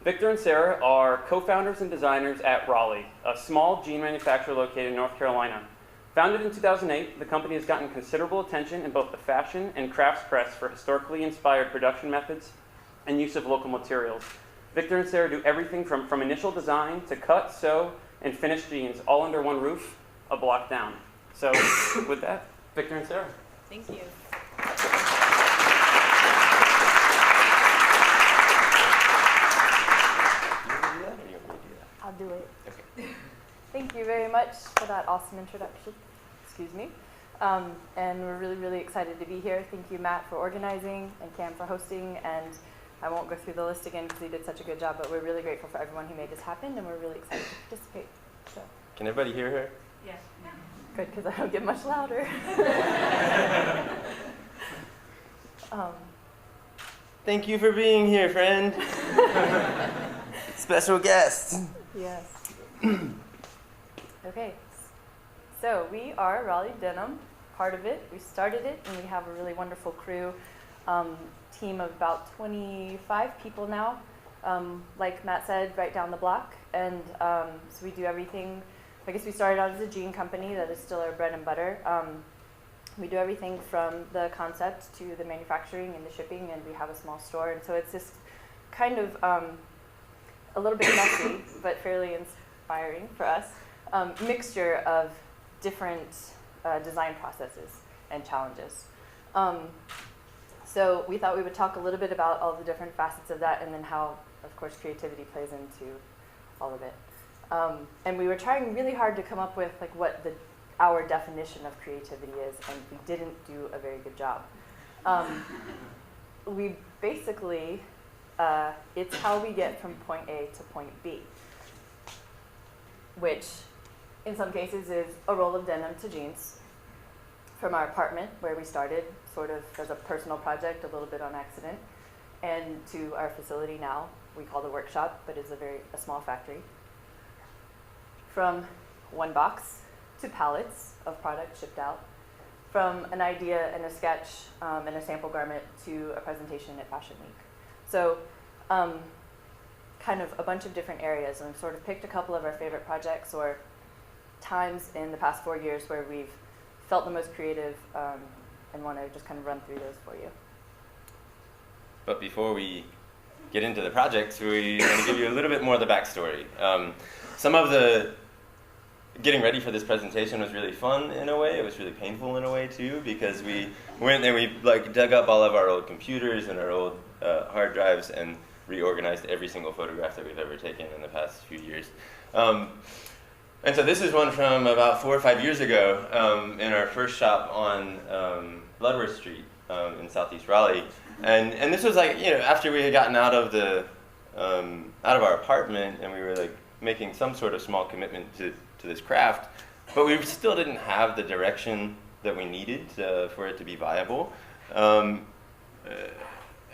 Victor and Sarah are co-founders and designers at Raleigh, a small jean manufacturer located in North Carolina. Founded in 2008, the company has gotten considerable attention in both the fashion and crafts press for historically inspired production methods and use of local materials. Victor and Sarah do everything from initial design to cut, sew, and finish jeans, all under one roof, a block down. So with that, Victor and Sarah. Thank you. I'll do it. Okay. Thank you very much for that awesome introduction. Excuse me. And we're really, really excited to be here. Thank you, Matt, for organizing, and Cam for hosting. And I won't go through the list again because he did such a good job, but we're really grateful for everyone who made this happen, and we're really excited to participate. So. Can everybody hear her? Yes. Good, because I don't get much louder. Thank you for being here, friend. Special guest. Yes. Okay. So we are Raleigh Denim, part of it. We started it, and we have a really wonderful crew, team of about 25 people now. Like Matt said, right down the block. And so we do everything. I guess we started out as a jean company. That is still our bread and butter. We do everything from the concept to the manufacturing and the shipping, and we have a small store. And so it's this kind of a little bit messy, but fairly inspiring for us, mixture of different design processes and challenges. So we thought we would talk a little bit about all the different facets of that, and then how, of course, creativity plays into all of it. And we were trying really hard to come up with like what our definition of creativity is, and we didn't do a very good job. We basically, it's how we get from point A to point B, which in some cases is a roll of denim to jeans from our apartment where we started, sort of as a personal project, a little bit on accident, and to our facility now, we call the workshop, but it's a small factory. From one box to pallets of product shipped out, from an idea and a sketch and a sample garment to a presentation at Fashion Week. So kind of a bunch of different areas, and we've sort of picked a couple of our favorite projects or times in the past 4 years where we've felt the most creative and want to just kind of run through those for you. But before we get into the projects, we want to give you a little bit more of the backstory. Some of the getting ready for this presentation was really fun in a way. It was really painful in a way too, because we went and we like dug up all of our old computers and our old hard drives and reorganized every single photograph that we've ever taken in the past few years. And so this is one from about 4 or 5 years ago in our first shop on Bloodworth Street in Southeast Raleigh. And this was like, you know, after we had gotten out of our apartment, and we were like making some sort of small commitment to this craft, but we still didn't have the direction that we needed for it to be viable.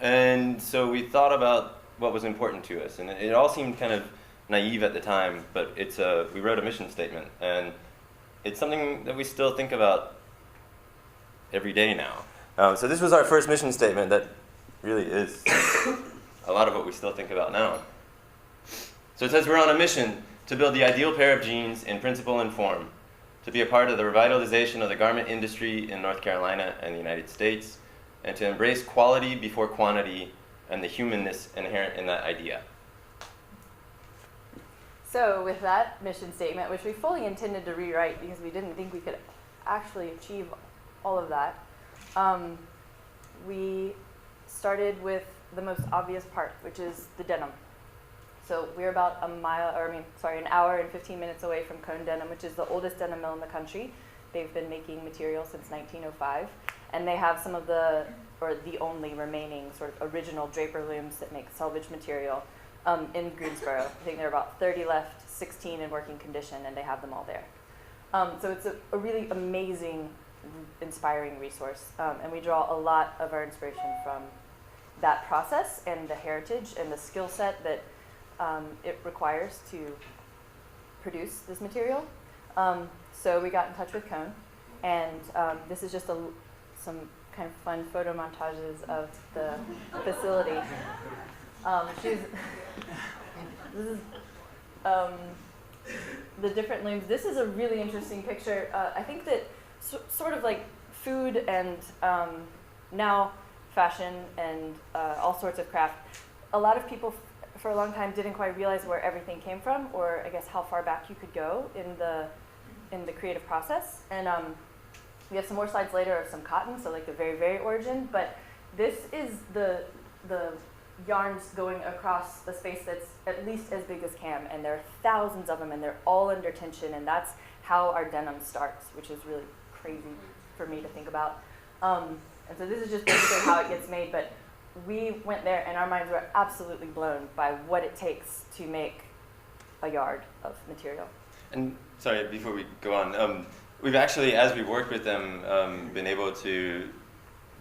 And so we thought about what was important to us, and it all seemed kind of naive at the time, but we wrote a mission statement, and it's something that we still think about every day now. So this was our first mission statement that really is a lot of what we still think about now. So it says, we're on a mission to build the ideal pair of jeans in principle and form, to be a part of the revitalization of the garment industry in North Carolina and the United States, and to embrace quality before quantity and the humanness inherent in that idea. So with that mission statement, which we fully intended to rewrite because we didn't think we could actually achieve all of that, we started with the most obvious part, which is the denim. So we're about an hour and 15 minutes away from Cone Denim, which is the oldest denim mill in the country. They've been making material since 1905. and they have some of the only remaining sort of original draper looms that make salvage material in Greensboro. I think there are about 30 left, 16 in working condition, and they have them all there. So it's a really amazing, inspiring resource, and we draw a lot of our inspiration from that process and the heritage and the skill set that it requires to produce this material. So we got in touch with Cone, and this is just some kind of fun photo montages of the facility. This is the different looms. This is a really interesting picture. I think that sort of like food and now fashion and all sorts of craft, a lot of people for a long time didn't quite realize where everything came from, or I guess how far back you could go in the creative process. And we have some more slides later of some cotton, so like the very, very origin. But this is the yarns going across a space that's at least as big as Cam, and there are thousands of them, and they're all under tension, and that's how our denim starts, which is really crazy for me to think about. And so this is just basically how it gets made, but we went there, and our minds were absolutely blown by what it takes to make a yard of material. And sorry, before we go on, we've actually, as we worked with them, been able to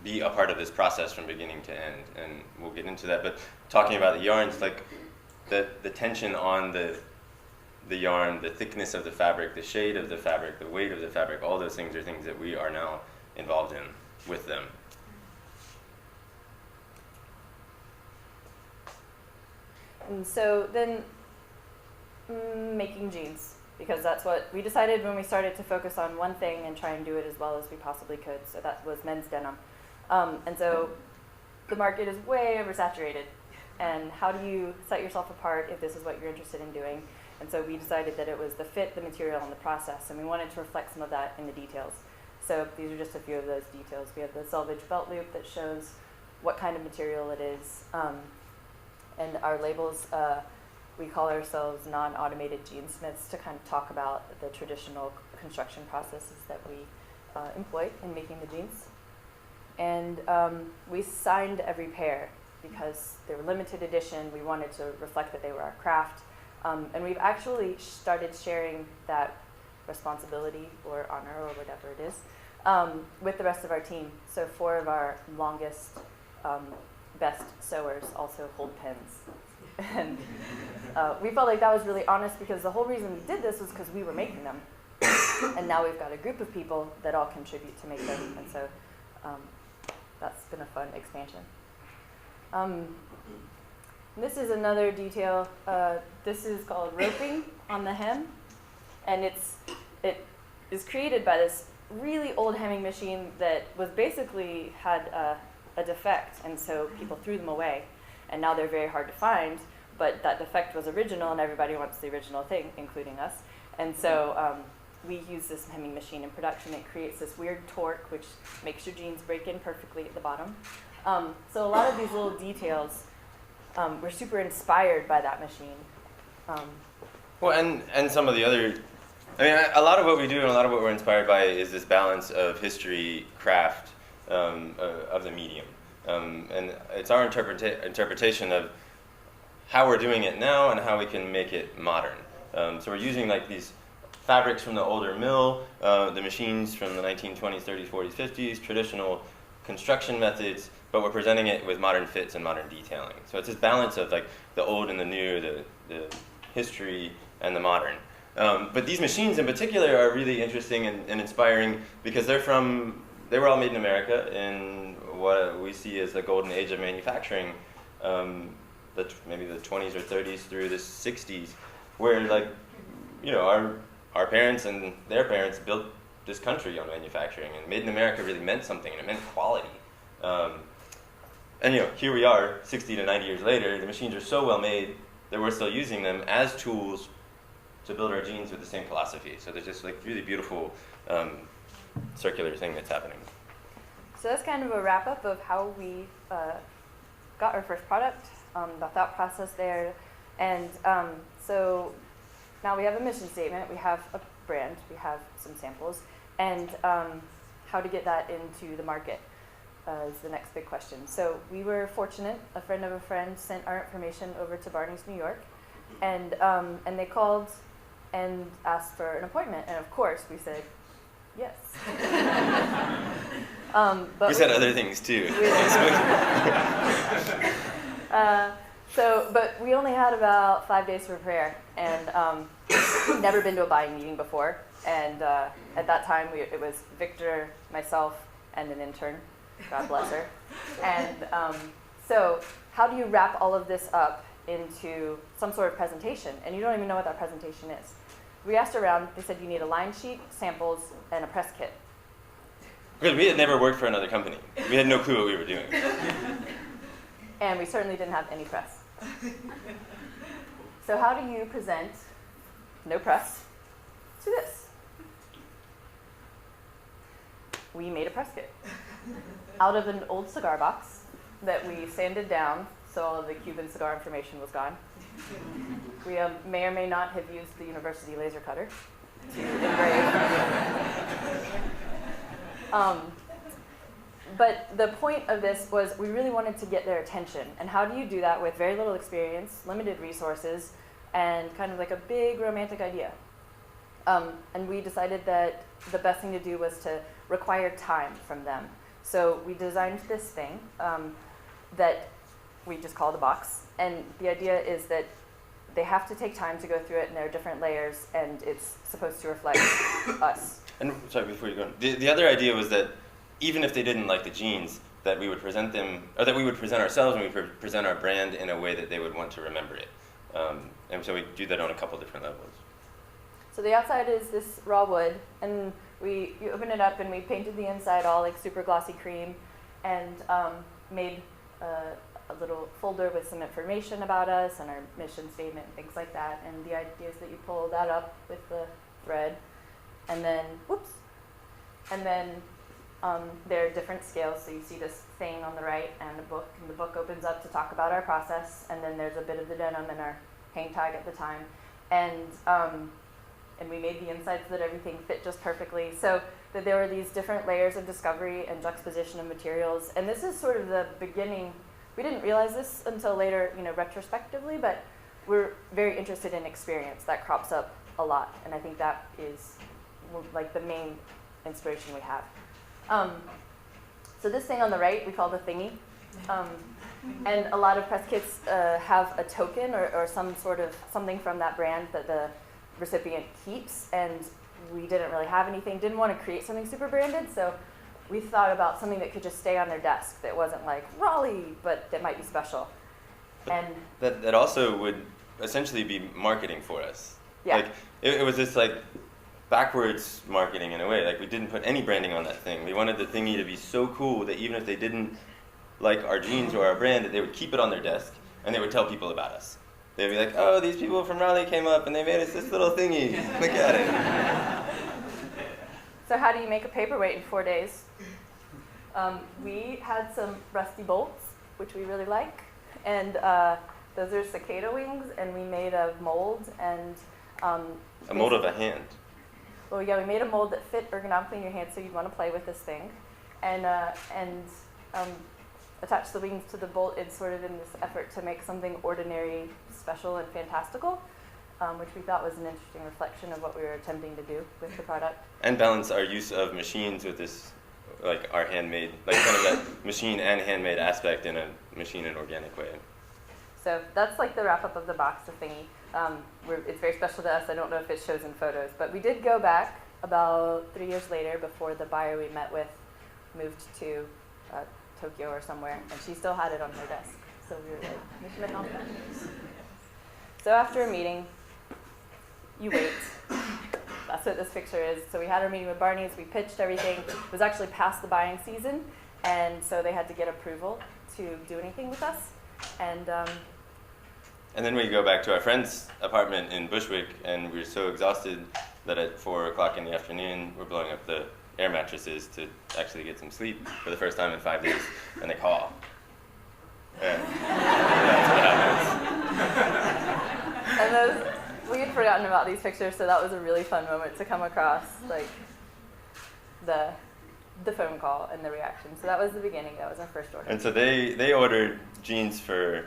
be a part of this process from beginning to end, and we'll get into that. But talking about the yarns, like the tension on the yarn, the thickness of the fabric, the shade of the fabric, the weight of the fabric, all those things are things that we are now involved in with them. And so then making jeans, because that's what we decided when we started to focus on one thing and try and do it as well as we possibly could. So that was men's denim. And so the market is way oversaturated. And how do you set yourself apart if this is what you're interested in doing? And so we decided that it was the fit, the material, and the process. And we wanted to reflect some of that in the details. So these are just a few of those details. We have the selvage belt loop that shows what kind of material it is. And our labels, we call ourselves non-automated jeansmiths to kind of talk about the traditional construction processes that we employ in making the jeans. And we signed every pair because they were limited edition. We wanted to reflect that they were our craft. And we've actually started sharing that responsibility or honor or whatever it is with the rest of our team. So 4 of our longest, best sewers also hold pens. And we felt like that was really honest because the whole reason we did this was because we were making them. And now we've got a group of people that all contribute to make them. And so that's been a fun expansion. This is another detail. This is called roping on the hem. And it is created by this really old hemming machine that was basically had a defect. And so people threw them away. And now they're very hard to find. But that defect was original, and everybody wants the original thing, including us. And so we use this hemming machine in production. It creates this weird torque, which makes your jeans break in perfectly at the bottom. So a lot of these little details, we're super inspired by that machine. Well, and some of the other, I mean, a lot of what we do and a lot of what we're inspired by is this balance of history, craft, of the medium. And it's our interpretation of how we're doing it now and how we can make it modern. So we're using like these fabrics from the older mill, the machines from the 1920s, 30s, 40s, 50s, traditional construction methods, but we're presenting it with modern fits and modern detailing. So it's this balance of like the old and the new, the history and the modern. But these machines in particular are really interesting and inspiring because they were all made in America in what we see as the golden age of manufacturing, maybe the 20s or 30s through the 60s, where like, you know, our parents and their parents built this country on manufacturing, and made in America really meant something, and it meant quality. And you know, here we are, 60 to 90 years later, the machines are so well made that we're still using them as tools to build our jeans with the same philosophy. So there's just like really beautiful circular thing that's happening. So that's kind of a wrap-up of how we got our first product, the thought process there. And so now we have a mission statement, we have a brand, we have some samples. And how to get that into the market is the next big question. So we were fortunate. A friend of a friend sent our information over to Barney's, New York, and they called and asked for an appointment. And of course, we said yes. But we said other things too. But we only had about 5 days to prepare, and never been to a buying meeting before. And at that time, it was Victor, myself, and an intern. God bless her. And so how do you wrap all of this up into some sort of presentation? And you don't even know what that presentation is. We asked around. They said you need a line sheet, samples, and a press kit. Because we had never worked for another company. We had no clue what we were doing. And we certainly didn't have any press. So how do you present no press to this? We made a press kit out of an old cigar box that we sanded down so all of the Cuban cigar information was gone. We may or may not have used the university laser cutter to engrave. But the point of this was we really wanted to get their attention. And how do you do that with very little experience, limited resources, and kind of like a big romantic idea? And we decided that the best thing to do was to require time from them. So we designed this thing that we just called a box. And the idea is that they have to take time to go through it, and there are different layers, and it's supposed to reflect us. And sorry, before you go on, the other idea was that even if they didn't like the jeans, that we would present them, or that we would present ourselves and we would present our brand in a way that they would want to remember it. And so we do that on a couple different levels. So the outside is this raw wood, and you open it up, and we painted the inside all like super glossy cream, and made a little folder with some information about us and our mission statement and things like that. And the idea is that you pull that up with the thread, and then, whoops, and then there are different scales. So you see this thing on the right and a book, and the book opens up to talk about our process, and then there's a bit of the denim and our hang tag at the time. And we made the inside so that everything fit just perfectly. So that there were these different layers of discovery and juxtaposition of materials. And this is sort of the beginning. We didn't realize this until later, retrospectively, but we're very interested in experience. That crops up a lot, and I think that is like the main inspiration we have. So this thing on the right, we call the thingy. And a lot of press kits have a token or some sort of something from that brand that the recipient keeps, and we didn't really have anything, didn't want to create something super branded, so we thought about something that could just stay on their desk that wasn't like Raleigh, but that might be special. And that also would essentially be marketing for us. Yeah. Like it was this like backwards marketing in a way. Like we didn't put any branding on that thing. We wanted the thingy to be so cool that even if they didn't like our jeans or our brand, that they would keep it on their desk and they would tell people about us. They'd be like, oh, these people from Raleigh came up and they made us this little thingy. Look at it. So how do you make a paperweight in 4 days? We had some rusty bolts, which we really like, and those are cicada wings, and we made a mold and a mold of a hand. Well, yeah, we made a mold that fit ergonomically in your hand, so you'd want to play with this thing, and attach the wings to the bolt in sort of in this effort to make something ordinary, special, and fantastical, which we thought was an interesting reflection of what we were attempting to do with the product. And balance our use of machines with this, like our handmade, like kind of that machine and handmade aspect in a machine and organic way. So that's like the wrap up of the box, the thingy. It's very special to us. I don't know if it shows in photos, but we did go back about 3 years later before the buyer we met with moved to Tokyo or somewhere, and she still had it on her desk. So we were like, mission accomplished. So after a meeting, you wait. That's what this picture is. So we had our meeting with Barney's, we pitched everything. It was actually past the buying season, and so they had to get approval to do anything with us. And then we go back to our friend's apartment in Bushwick, and we were so exhausted that at 4 o'clock in the afternoon, we're blowing up the air mattresses to actually get some sleep for the first time in 5 days, and they call. And that's what happens. And we had forgotten about these pictures, so that was a really fun moment to come across, like the the phone call and the reaction. So that was the beginning. That was our first order. And so they ordered jeans for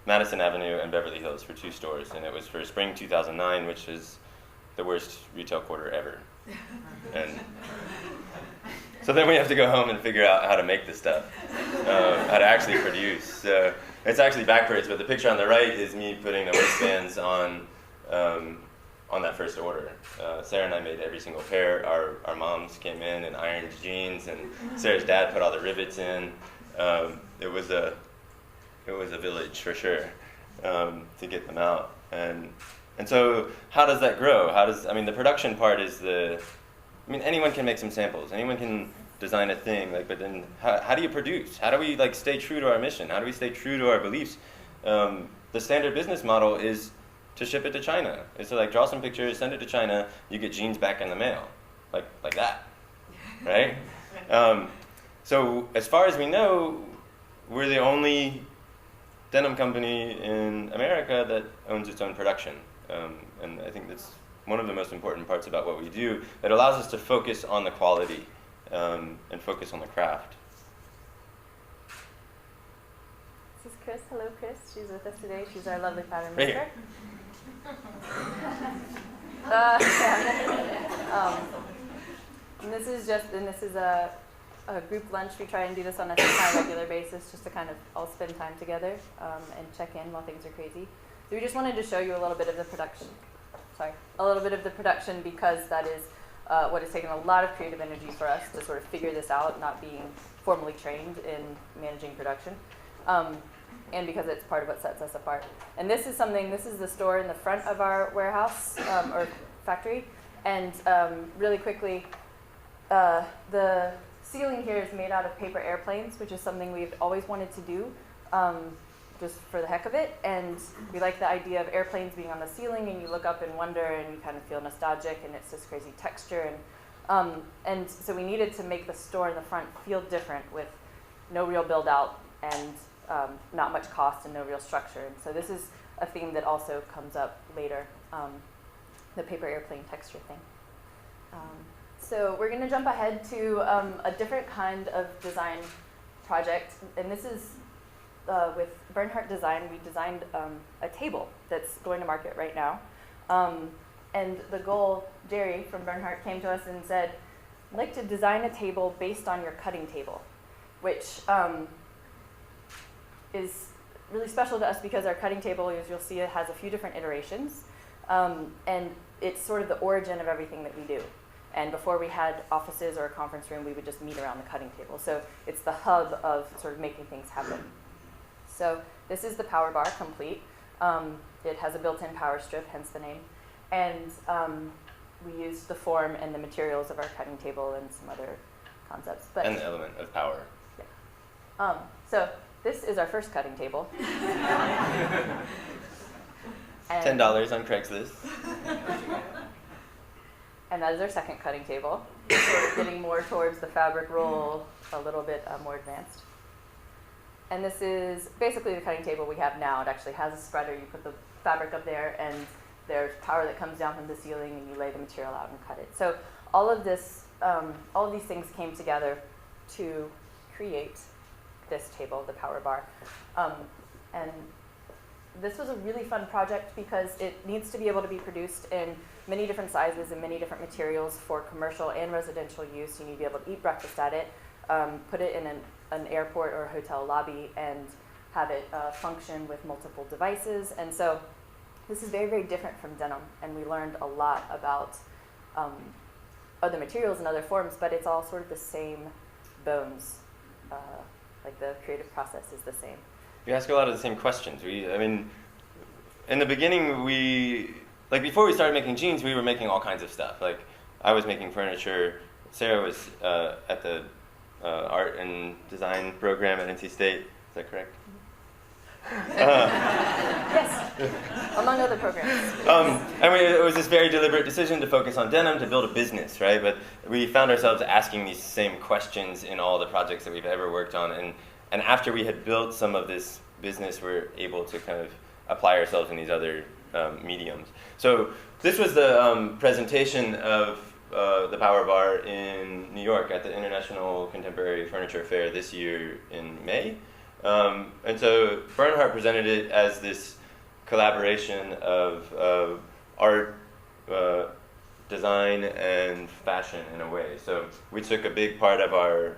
Madison Avenue and Beverly Hills for 2 stores, and it was for spring 2009, which is the worst retail quarter ever. And so then we have to go home and figure out how to make this stuff, how to actually produce. So it's actually backwards, but the picture on the right is me putting the waistbands on that first order. Sarah and I made every single pair. Our moms came in and ironed jeans, and Sarah's dad put all the rivets in. It was a village for sure to get them out. And so how does that grow? The production part is anyone can make some samples. Anyone can design a thing, but then how do you produce? How do we stay true to our mission? How do we stay true to our beliefs? The standard business model is to ship it to China. It's to draw some pictures, send it to China, you get jeans back in the mail. Like that, right? So as far as we know, we're the only denim company in America that owns its own production. And I think that's one of the most important parts about what we do. It allows us to focus on the quality and focus on the craft. This is Chris. Hello, Chris. She's with us today. She's our lovely pattern Right maker. here. And this is a group lunch. We try and do this on a semi-regular basis, just to kind of all spend time together and check in while things are crazy. So we just wanted to show you a little bit of the production. Because that is what has taken a lot of creative energy for us to sort of figure this out, not being formally trained in managing production. And because it's part of what sets us apart. And this is the store in the front of our warehouse or factory. And really quickly, the ceiling here is made out of paper airplanes, which is something we've always wanted to do, just for the heck of it. And we like the idea of airplanes being on the ceiling, and you look up and wonder, and you kind of feel nostalgic, and it's this crazy texture. And so we needed to make the store in the front feel different, with no real build out and not much cost and no real structure. And so this is a theme that also comes up later, the paper airplane texture thing. So we're going to jump ahead to a different kind of design project, and this is with Bernhardt Design. We designed a table that's going to market right now. And the goal, Jerry from Bernhardt came to us and said, I'd like to design a table based on your cutting table, which is really special to us because our cutting table, as you'll see, it has a few different iterations. And it's sort of the origin of everything that we do. And before we had offices or a conference room, we would just meet around the cutting table. So it's the hub of sort of making things happen. So this is the power bar complete. It has a built-in power strip, hence the name. And we used the form and the materials of our cutting table and some other concepts. And the element of power. Yeah. So this is our first cutting table. $10 on Craigslist. And that is our second cutting table. Sort of getting more towards the fabric roll, a little bit more advanced. And this is basically the cutting table we have now. It actually has a spreader. You put the fabric up there, and there's power that comes down from the ceiling, and you lay the material out and cut it. So all of this, all of these things came together to create this table, the power bar. And this was a really fun project because it needs to be able to be produced in many different sizes and many different materials for commercial and residential use. You need to be able to eat breakfast at it, put it in an airport or a hotel lobby, and have it function with multiple devices. And so this is very, very different from denim, and we learned a lot about other materials and other forms, but it's all sort of the same bones. Like the creative process is the same. We ask a lot of the same questions. In the beginning, before we started making jeans, we were making all kinds of stuff. Like, I was making furniture. Sarah was at the art and design program at NC State. Is that correct? Yes, among other programs. It was this very deliberate decision to focus on denim, to build a business, right? But we found ourselves asking these same questions in all the projects that we've ever worked on. And after we had built some of this business, we're able to kind of apply ourselves in these other mediums. So this was the presentation of the Power Bar in New York at the International Contemporary Furniture Fair this year in May. And so Bernhardt presented it as this collaboration of art, design, and fashion in a way. So we took a big part of our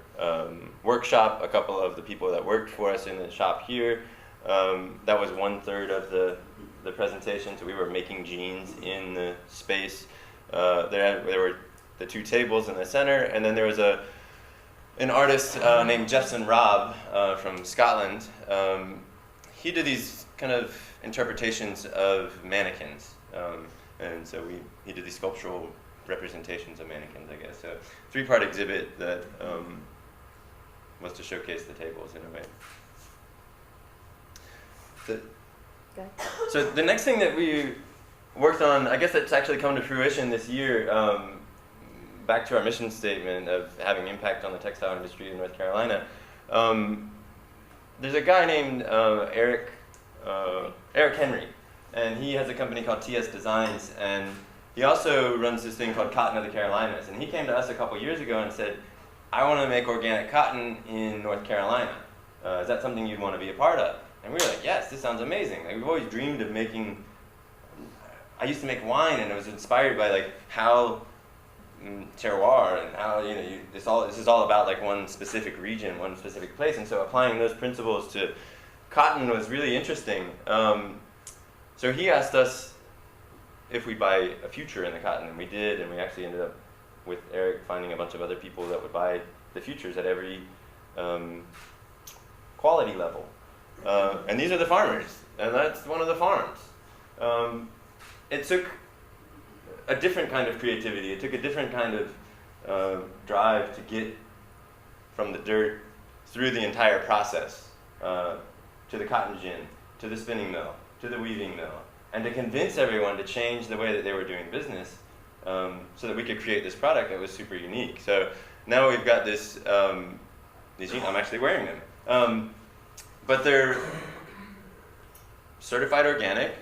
workshop, a couple of the people that worked for us in the shop here. That was 1/3 of the presentation, so we were making jeans in the space. There were the 2 tables in the center, and then there was an artist named Jefferson Robb from Scotland. He did these kind of interpretations of mannequins, and so he did these sculptural representations of mannequins, I guess. So 3-part exhibit that was to showcase the tables in a way. So the next thing that we worked on, I guess it's actually come to fruition this year, back to our mission statement of having impact on the textile industry in North Carolina. There's a guy named Eric Henry, and he has a company called TS Designs, and he also runs this thing called Cotton of the Carolinas. And he came to us a couple years ago and said, I want to make organic cotton in North Carolina. Is that something you'd want to be a part of? And we were like, yes, this sounds amazing. Like, we've always dreamed of making, I used to make wine, and it was inspired by like how terroir and how, this is all about like one specific region, one specific place. And so applying those principles to cotton was really interesting. So he asked us if we'd buy a future in the cotton, and we did, and we actually ended up with Eric finding a bunch of other people that would buy the futures at every quality level. And these are the farmers, and that's one of the farms. It took a different kind of creativity. It took a different kind of drive to get from the dirt through the entire process to the cotton gin, to the spinning mill, to the weaving mill, and to convince everyone to change the way that they were doing business so that we could create this product that was super unique. So now we've got this, these jeans, I'm actually wearing them. But they're certified organic,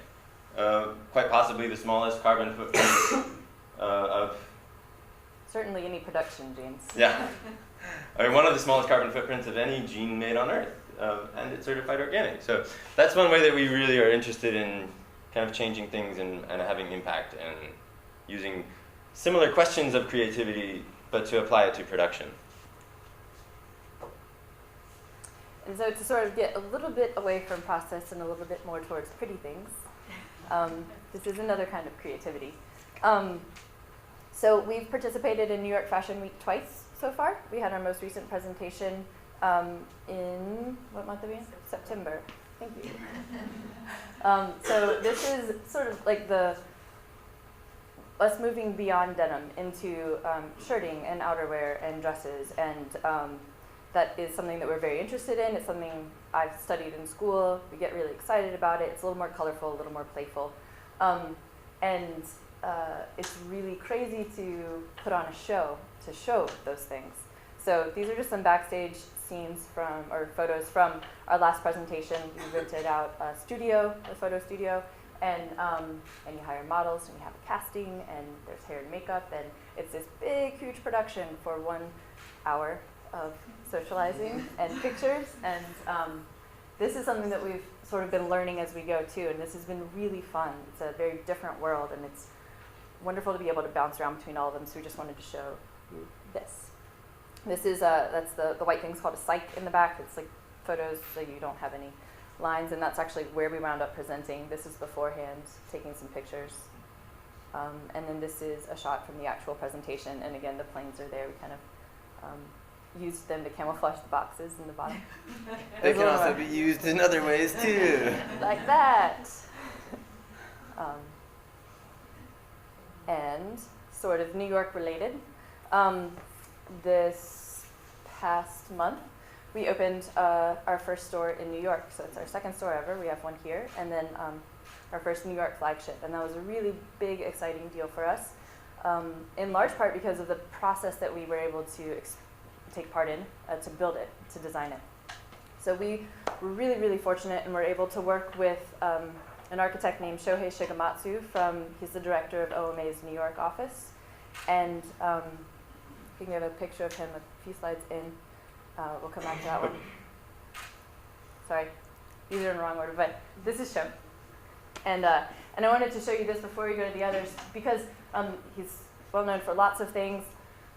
quite possibly the smallest carbon footprint of... Certainly any production jeans. Yeah. I mean, one of the smallest carbon footprints of any jean made on Earth, and it's certified organic. So that's one way that we really are interested in kind of changing things and having impact and using similar questions of creativity, but to apply it to production. And so to sort of get a little bit away from process and a little bit more towards pretty things, this is another kind of creativity. So we've participated in New York Fashion Week twice so far. We had our most recent presentation in, what month are we in? September. Thank you. So this is sort of like us moving beyond denim into shirting and outerwear and dresses, and that is something that we're very interested in. It's something I've studied in school. We get really excited about it. It's a little more colorful, a little more playful. And it's really crazy to put on a show to show those things. So these are just some backstage scenes or photos from our last presentation. We rented out a photo studio, and you hire models, and you have a casting, and there's hair and makeup, and it's this big, huge production for 1 hour of socializing and pictures. And this is something that we've sort of been learning as we go too, and this has been really fun. It's a very different world, and it's wonderful to be able to bounce around between all of them. So we just wanted to show you this. This is that's the white thing's called a cyc in the back. It's like photos so you don't have any lines, and that's actually where we wound up presenting. This is beforehand, taking some pictures. And then this is a shot from the actual presentation, and again, the planes are there. We kind of used them to camouflage the boxes in the bottom. They can also be used in other ways too. Like that. And sort of New York related. This past month, we opened our first store in New York. So it's our second store ever. We have one here, and then our first New York flagship. And that was a really big, exciting deal for us, in large part because of the process that we were able to take part in to build it, to design it. So we were really, really fortunate, and were able to work with an architect named Shohei Shigematsu he's the director of OMA's New York office. And I think we have a picture of him a few slides in. We'll come back to that one. Sorry, these are in the wrong order, but this is shown. And I wanted to show you this before we go to the others, because he's well known for lots of things,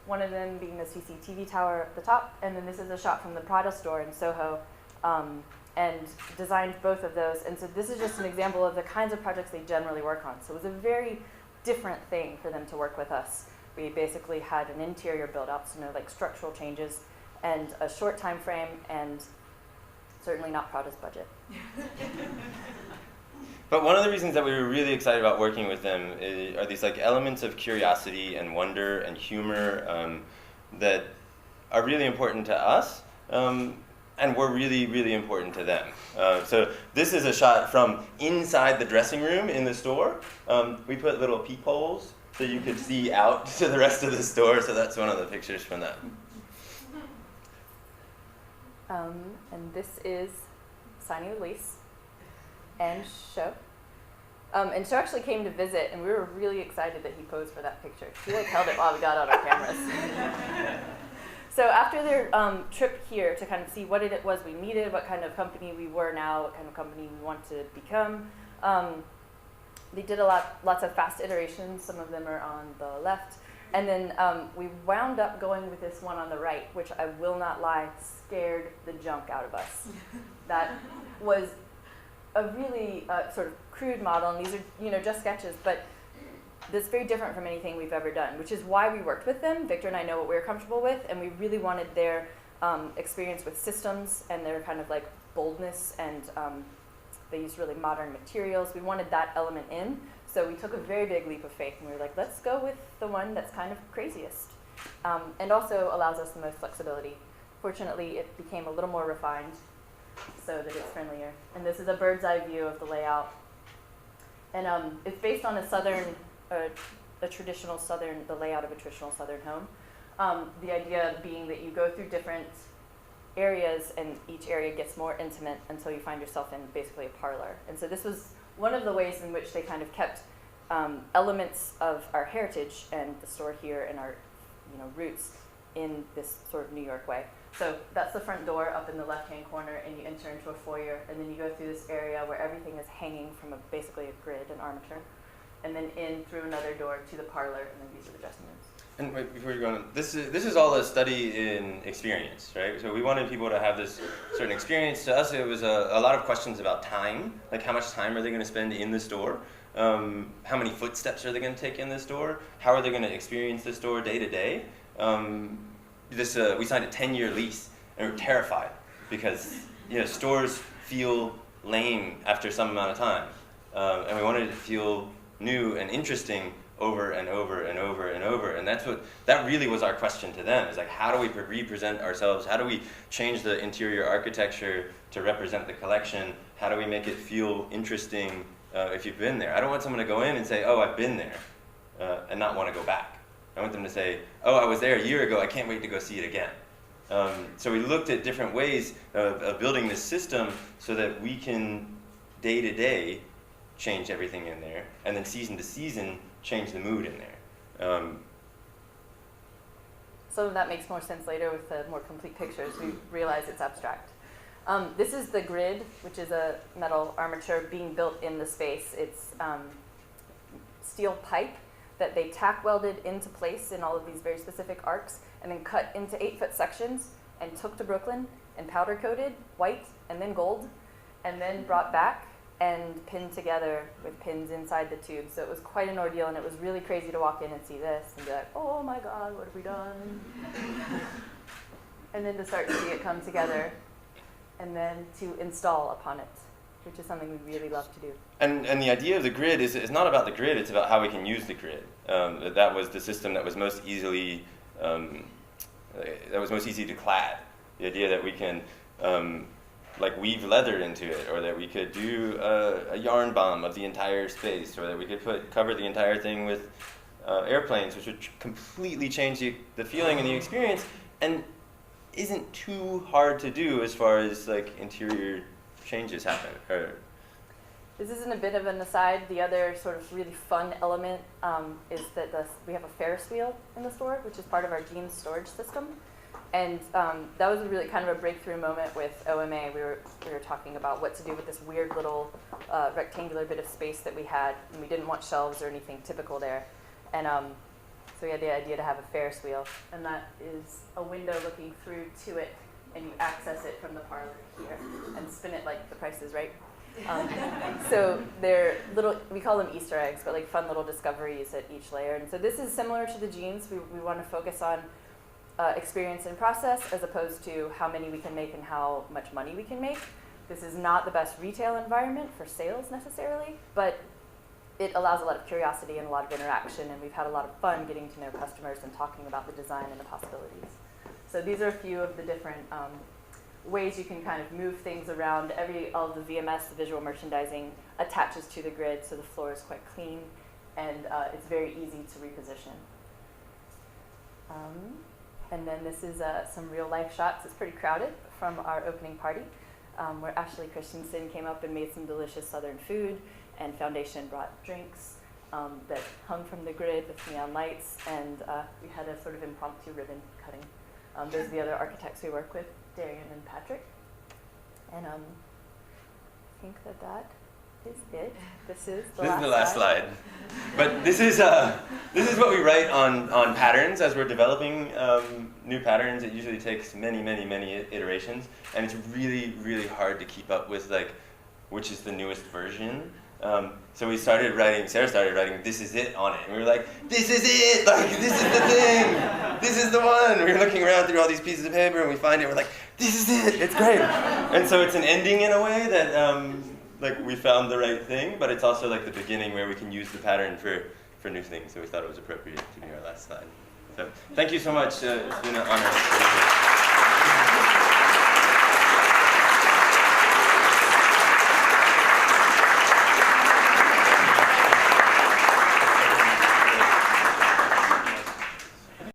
one of them being the CCTV tower at the top, and then this is a shot from the Prada store in Soho, and designed both of those. And so this is just an example of the kinds of projects they generally work on. So it was a very different thing for them to work with us. We basically had an interior build out, so no like structural changes, and a short time frame, and certainly not Prada's budget. But one of the reasons that we were really excited about working with them are these like elements of curiosity and wonder and humor that are really important to us, and were really, really important to them. So this is a shot from inside the dressing room in the store. We put little peepholes so you could see out to the rest of the store, so that's one of the pictures from that. And this is signing the lease. And Sho. And Sho actually came to visit, and we were really excited that he posed for that picture. He like held it while we got out our cameras. So after their trip here to kind of see what it was we needed, what kind of company we were now, what kind of company we want to become, they did lots of fast iterations. Some of them are on the left. And then we wound up going with this one on the right, which I will not lie, scared the junk out of us. That was a really sort of crude model, and these are just sketches, but that's very different from anything we've ever done, which is why we worked with them. Victor and I know what we were comfortable with, and we really wanted their experience with systems and their kind of like boldness, and they used really modern materials. We wanted that element in, so we took a very big leap of faith, and we were like, let's go with the one that's kind of craziest, and also allows us the most flexibility. Fortunately, it became a little more refined so that it's friendlier. And this is a bird's eye view of the layout. And it's based on a traditional southern, the layout of a traditional southern home. The idea being that you go through different areas, and each area gets more intimate until you find yourself in basically a parlor. And so this was one of the ways in which they kind of kept elements of our heritage and the store here and our roots in this sort of New York way. So that's the front door up in the left-hand corner, and you enter into a foyer, and then you go through this area where everything is hanging from basically a grid, an armature, and then in through another door to the parlor, and then these are the dressing rooms. And wait, before you go on, this is all a study in experience, right? So we wanted people to have this certain experience. To us, it was a lot of questions about time, like how much time are they going to spend in the store? How many footsteps are they going to take in the store? How are they going to experience the store day to day? We signed a 10-year lease, and we're terrified because stores feel lame after some amount of time, and we wanted it to feel new and interesting over and over and over and over. And that really was our question to them, is like, how do we represent ourselves? How do we change the interior architecture to represent the collection? How do we make it feel interesting if you've been there? I don't want someone to go in and say, oh, I've been there, and not want to go back. I want them to say, oh, I was there a year ago, I can't wait to go see it again. So we looked at different ways of building this system so that we can, day to day, change everything in there, and then season to season, change the mood in there. Some of that makes more sense later with the more complete pictures. We realize it's abstract. This is the grid, which is a metal armature being built in the space. It's steel pipe that they tack welded into place in all of these very specific arcs, and then cut into 8-foot sections and took to Brooklyn and powder coated white and then gold, and then brought back and pinned together with pins inside the tube. So it was quite an ordeal, and it was really crazy to walk in and see this and be like, oh my God, what have we done? And then to start to see it come together, and then to install upon it, which is something we really love to do. And the idea of the grid is not about the grid, it's about how we can use the grid. That was the system that was most easily easy to clad. The idea that we can weave leather into it, or that we could do a yarn bomb of the entire space, or that we could cover the entire thing with airplanes, which would completely change the feeling and the experience, and isn't too hard to do as far as interior changes happen. This isn't a bit of an aside. The other sort of really fun element is that we have a Ferris wheel in the store, which is part of our jeans storage system. And that was really kind of a breakthrough moment with OMA. We were talking about what to do with this weird little rectangular bit of space that we had, and we didn't want shelves or anything typical there. And so we had the idea to have a Ferris wheel, and that is a window looking through to it, and you access it from the parlor here and spin it like The Price is Right. So they're little, we call them Easter eggs, but like fun little discoveries at each layer. And so this is similar to the jeans. We want to focus on experience and process as opposed to how many we can make and how much money we can make. This is not the best retail environment for sales necessarily, but it allows a lot of curiosity and a lot of interaction, and we've had a lot of fun getting to know customers and talking about the design and the possibilities. So these are a few of the different ways you can kind of move things around. All of the VMS, the visual merchandising, attaches to the grid, so the floor is quite clean, and it's very easy to reposition. And then this is some real life shots. It's pretty crowded from our opening party, where Ashley Christensen came up and made some delicious Southern food, and Foundation brought drinks that hung from the grid with neon lights, and we had a sort of impromptu ribbon cutting. Those are the other architects we work with, Darian and Patrick. And I think that is it. This is the last slide. But this is what we write on patterns as we're developing new patterns. It usually takes many iterations, and it's really, really hard to keep up with like which is the newest version. So we started writing, Sarah started writing, "This is it" on it. And we were like, "This is it! Like, this is the thing! This is the one!" We were looking around through all these pieces of paper, and we find it, we're like, "This is it! It's great!" And so it's an ending in a way that, like, we found the right thing, but it's also like the beginning where we can use the pattern for new things. So we thought it was appropriate to be our last slide. So thank you so much. It's been an honor.